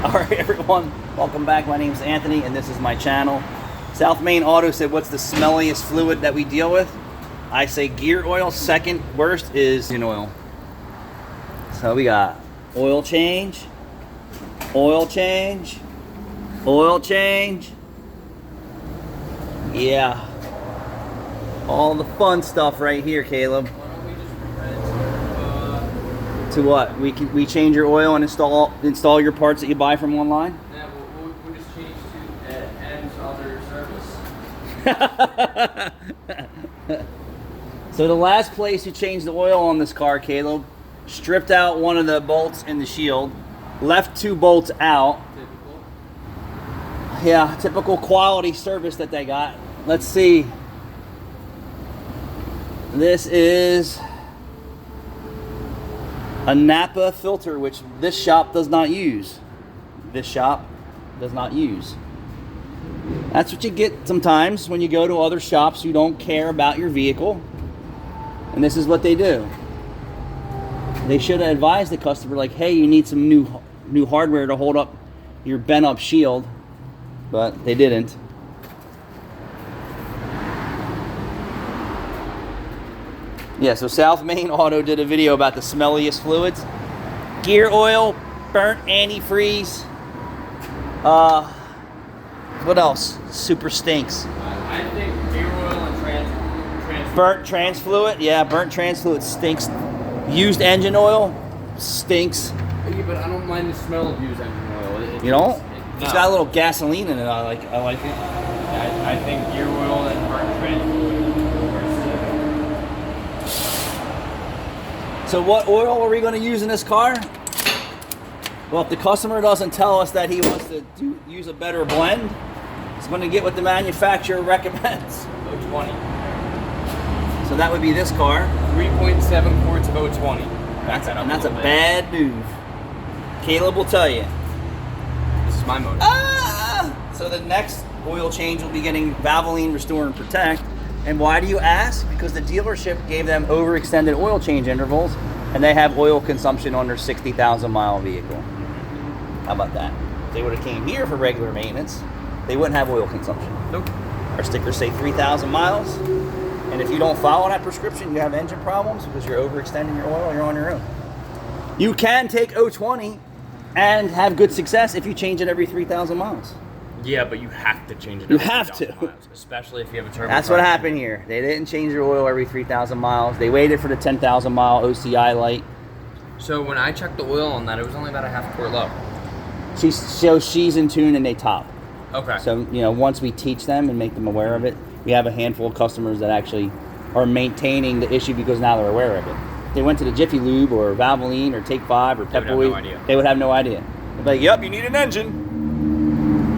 All right, everyone, welcome back. My name's Anthony, and this is my channel. South Main Auto said, what's the smelliest fluid that we deal with? I say gear oil. Second worst is engine oil. So we got oil change, oil change, oil change. Yeah. All the fun stuff right here, Caleb. To what? We change your oil and install your parts that you buy from online? Yeah, we'll just change to M's other service. So the last place you changed the oil on this car, Caleb, stripped out one of the bolts in the shield, left 2 bolts out. Typical. Yeah, typical quality service that they got. Let's see. This is a Napa filter, which this shop does not use. This shop does not use. That's what you get sometimes when you go to other shops who don't care about your vehicle. And this is what they do. They should have advised the customer, like, hey, you need some new hardware to hold up your bent up shield, but they didn't. Yeah, so South Main Auto did a video about the smelliest fluids. Gear oil, burnt antifreeze. What else? Super stinks. I think gear oil and trans Burnt trans fluid. Yeah, burnt trans fluid stinks. Used engine oil stinks. Yeah, but I don't mind the smell of used engine oil. You know? No. It's got a little gasoline in it. I like it. I think gear oil and burnt trans fluid are So what oil are we going to use in this car? Well, if the customer doesn't tell us that he wants to use a better blend, he's going to get what the manufacturer recommends. O20. So that would be this car. 3.7 quarts of O20. That's a bad move. Caleb will tell you. This is my motor. So the next oil change will be getting Valvoline Restore and Protect. And why do you ask? Because the dealership gave them overextended oil change intervals, and they have oil consumption on their 60,000 mile vehicle. How about that? If they would have came here for regular maintenance, they wouldn't have oil consumption. Nope. Our stickers say 3,000 miles, and if you don't follow that prescription, you have engine problems because you're overextending your oil, you're on your own. You can take O20 and have good success if you change it every 3,000 miles. Yeah, but you have to change it. You every have 3,000 to. miles, especially if you have a turbo. That's what happened here. They didn't change their oil every 3,000 miles. They waited for the 10,000 mile OCI light. So when I checked the oil on that, it was only about a half quart low. She's in tune and they top. Okay. So, once we teach them and make them aware of it, we have a handful of customers that actually are maintaining the issue because now they're aware of it. If they went to the Jiffy Lube or Valvoline or Take 5 or They would have Pepboy, no idea. they would have no idea. They'd be like, yep, you need an engine.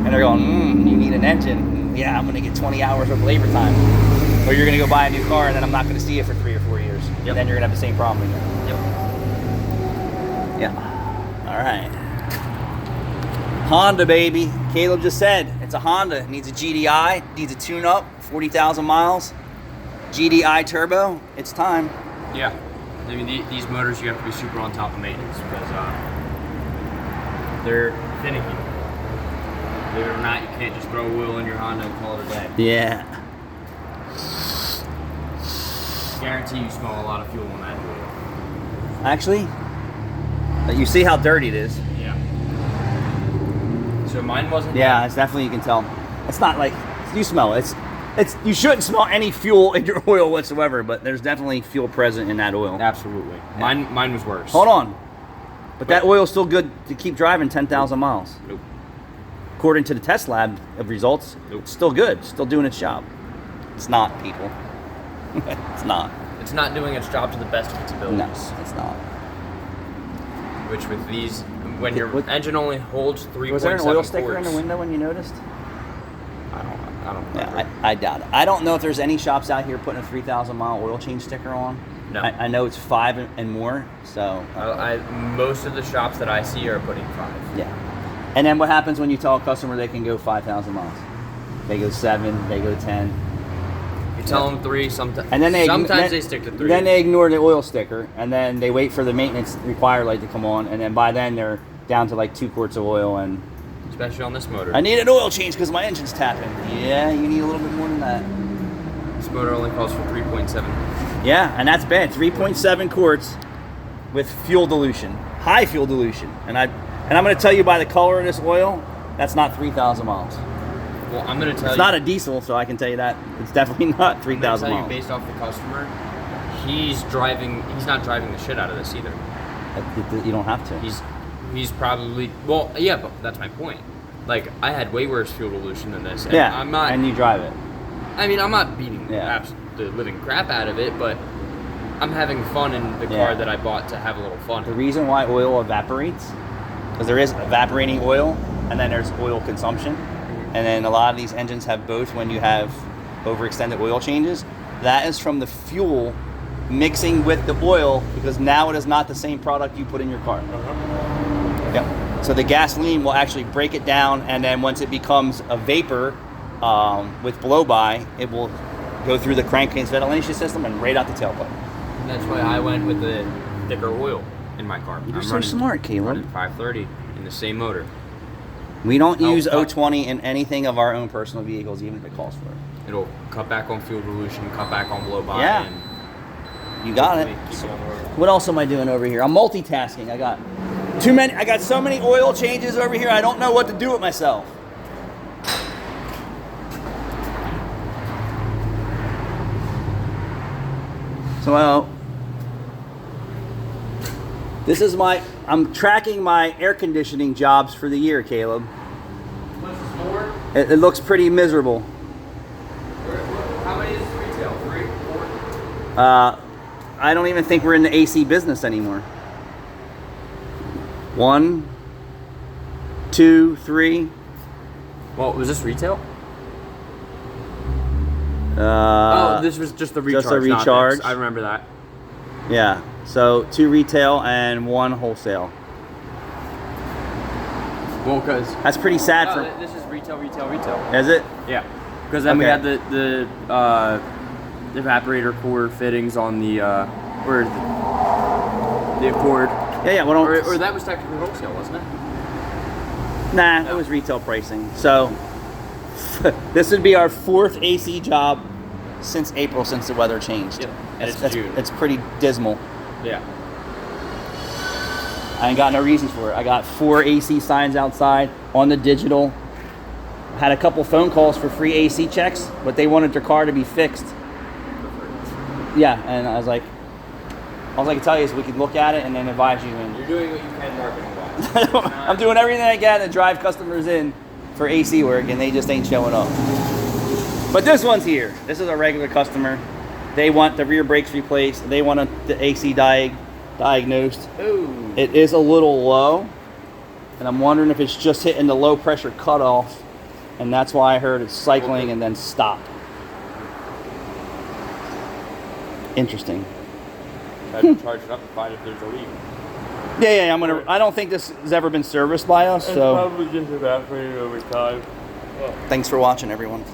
And they're going, you need an engine. Yeah, I'm going to get 20 hours of labor time. Or you're going to go buy a new car and then I'm not going to see it for 3 or 4 years. Yep. And then you're going to have the same problem again. Yep. Yeah. All right. Honda, baby. Caleb just said it's a Honda. It needs a GDI, needs a tune-up, 40,000 miles. GDI turbo. It's time. Yeah. I mean, these motors, you have to be super on top of maintenance because they're finicky. Believe it or not, you can't just throw oil in your Honda and call it a day. Yeah. Guarantee you smell a lot of fuel on that oil. Actually, you see how dirty it is. Yeah. So mine wasn't. Yeah, it's definitely, you can tell. It's not like, you smell it. It's you shouldn't smell any fuel in your oil whatsoever, but there's definitely fuel present in that oil. Absolutely. Yeah. Mine was worse. Hold on. But that oil's still good to keep driving 10,000 miles. Nope. According to the test lab of results, it's still good. Still doing its job. It's not, people. It's not. It's not doing its job to the best of its abilities. No, it's not. Which with these, when your What- engine only holds 3.7 Was there an oil quarts, sticker in the window when you noticed? I don't remember. Yeah, I doubt it. I don't know if there's any shops out here putting a 3,000 mile oil change sticker on. No. I know it's 5 and more, so. Most of the shops that I see are putting 5. Yeah. And then what happens when you tell a customer they can go 5,000 miles? They go 7, they go 10. You tell them 3, sometimes. And then Sometimes they stick to 3. Then they ignore the oil sticker, and then they wait for the maintenance require light to come on, and then by then they're down to like 2 quarts of oil, and Especially on this motor. I need an oil change because my engine's tapping. Yeah, you need a little bit more than that. This motor only calls for 3.7. Yeah, and that's bad. 3.7 quarts with fuel dilution, high fuel dilution, and I'm going to tell you by the color of this oil, that's not 3,000 miles. Well, I'm going to tell you. It's not a diesel, so I can tell you that it's definitely not 3,000 I'm miles. gonna tell you based off the customer, he's not driving the shit out of this either. You don't have to. He's probably, well, yeah, but that's my point. Like, I had way worse fuel dilution than this. And Yeah, I'm not. and you drive it. I mean, I'm not beating Yeah. the living crap out of it, but I'm having fun in the Yeah. car that I bought to have a little fun. The reason why oil evaporates, because there is evaporating oil, and then there's oil consumption, and then a lot of these engines have both when you have overextended oil changes. That is from the fuel mixing with the oil, because now it is not the same product you put in your car. Yep. So the gasoline will actually break it down, and then once it becomes a vapor with blow-by, it will go through the crankcase ventilation system and right out the tailpipe. And that's why I went with the thicker oil in my car. You're I'm so running- smart, Caleb. running 530 in the same motor. We don't use Oh, O20 in anything of our own personal vehicles, even if it calls for it. It'll cut back on fuel dilution, cut back on blow-by. Yeah. And You got it. keep going over. What else am I doing over here? I'm multitasking. I got so many oil changes over here. I don't know what to do with myself. So this is I'm tracking my air conditioning jobs for the year, Caleb. What's the score? It looks pretty miserable. How many is retail? 3, 4? I don't even think we're in the AC business anymore. 1, 2, 3. Well, was this retail? Oh, this was just the recharge. just a not recharge. mix. I remember that. Yeah. So 2 retail and 1 wholesale. Well, because That's pretty sad for. this is retail. Is it? Yeah. Because then we Okay. had the evaporator core fittings on the the Accord, Yeah. Well, or that was technically wholesale, wasn't it? nah, it was retail pricing. So this would be our 4th AC job since April, since the weather changed. Yep. And it's June. It's pretty dismal. Yeah. I ain't got no reasons for it. I got 4 AC signs outside on the digital. Had a couple phone calls for free AC checks, but they wanted their car to be fixed. Yeah, and I was like, all I can tell you is we can look at it and then advise you. And You're doing what you can marketing wise. I'm doing everything I can to drive customers in for AC work, and they just ain't showing up. But this one's here. This is a regular customer. They want the rear brakes replaced. They want the AC diagnosed. Ooh. It is a little low, and I'm wondering if it's just hitting the low pressure cutoff, and that's why I heard it's cycling and then stop. Interesting. Try to charge it up and find if there's a leak. Yeah. I don't think this has ever been serviced by us, so Probably just evaporated over time. thanks for watching, everyone.